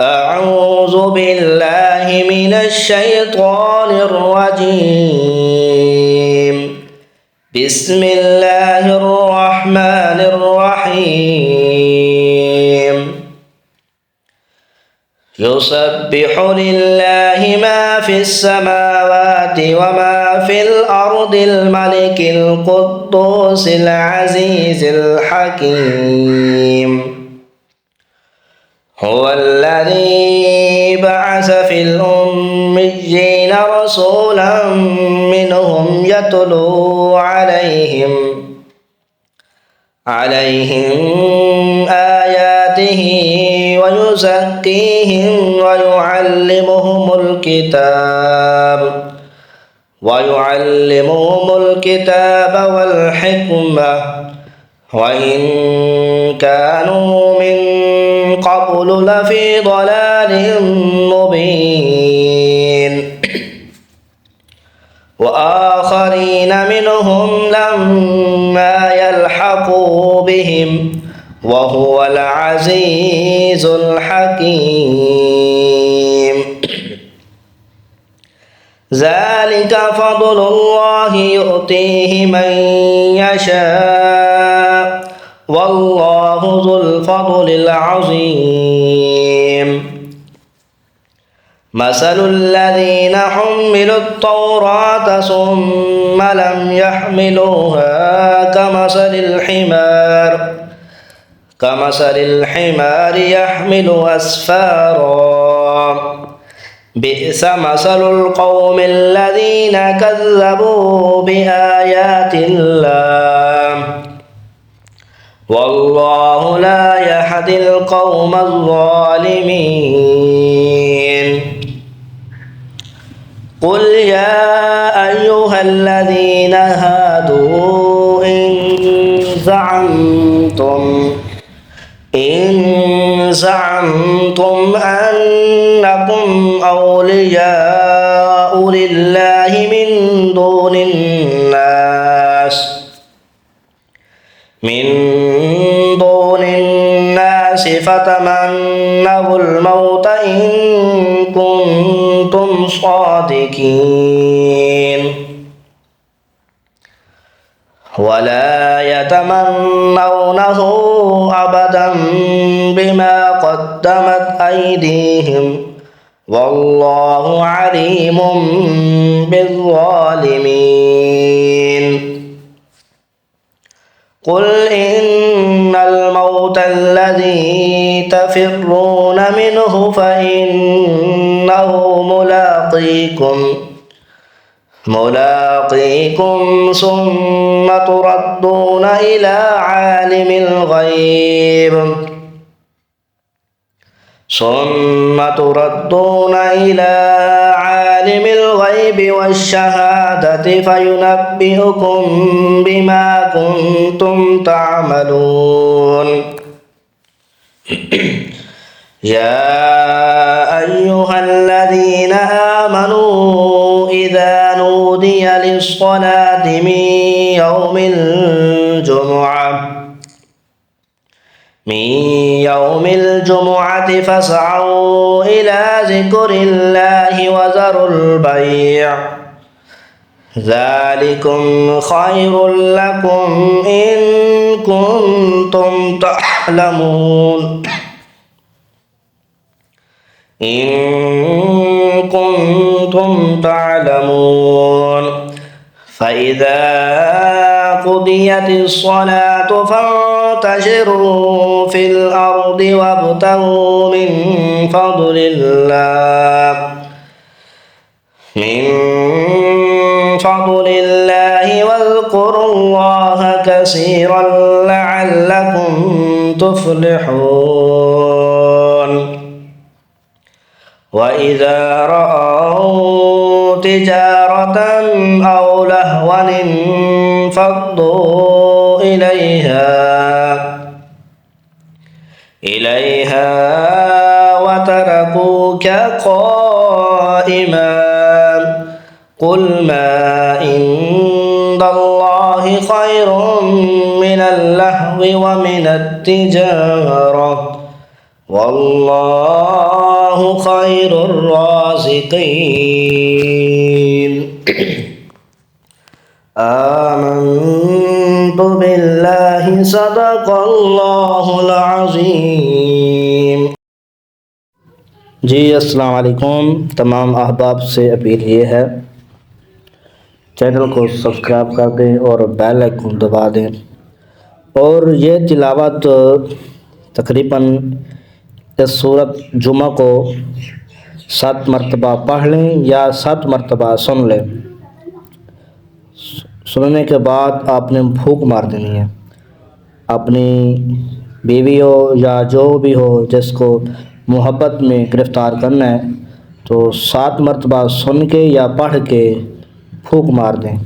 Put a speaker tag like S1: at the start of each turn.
S1: أعوذ بالله من الشيطان الرجيم. بسم الله الرحمن الرحيم. يسبح لله ما في السماوات وما في الأرض الملك القدوس العزيز الحكيم. هو الذي بعث في الأميين رسولا منهم يتلو عليهم آياته ويزكيهم ويعلمهم الكتاب والحكمة وإن كانوا من قبل لفي ضلال مبين. وآخرين منهم لما يلحقوا بهم وهو العزيز الحكيم. ذلك فضل الله يؤتيه من يشاء والله ذو الفضل العظيم. مثل الذين حملوا التوراة ثم لم يحملوها كمثل الحمار يحمل أسفارا. بئس مثل القوم الذين كذبوا بآيات الله والله لا يهدي القوم الظالمين. قل يا أيها الذين هادوا إن زعمتم أنكم أولياء لله من دون الناس فتمنوا الموت إن كنتم صادقين ولا يتمنونه أبدا بما قدمت أيديهم والله عليم بالظالمين. قل إن الموت الذي تفرون منه فإنه ملاقيكم ثم تردون إلى عالم الغيب والشهادة فينبئكم بما كنتم تعملون. يا أيها الذين آمنوا إذا نودي للصلاة من يوم الجمعة فاسعوا إلى ذكر الله وذروا البيع ذلكم خير لكم إن كنتم تعلمون. فإذا قضيت الصلاة فانتشروا في الأرض وابتغوا من فضل الله واذكروا الله كثيرا لعلكم تفلحون. وإذا رأوا تجارة أو لهوا انفضوا إليها وتركوك قائما. قل ما عند الله خير من اللهو ومن التجارة वल्लाहु खैरुर राज़िक़ीन। आमन्तु बिल्लाहि सदक़ल्लाहुल अज़ीम। जी अस्सलाम वालेकुम। तमाम अहबाब से अपील ये है, चैनल को सब्सक्राइब कर दें और बेल आइकन दबा दें। और ये तिलावत तकरीबन इस सूरत जुमा को 7 मरतबा पढ़ लें या 7 मरतबा सुन लें। सुनने के बाद आपने फूंक मार देनी है। अपनी बीवी हो या जो भी हो जिसको मोहब्बत में गिरफ़्तार करना है तो 7 मरतबा सुन के या पढ़ के फूंक मार दें।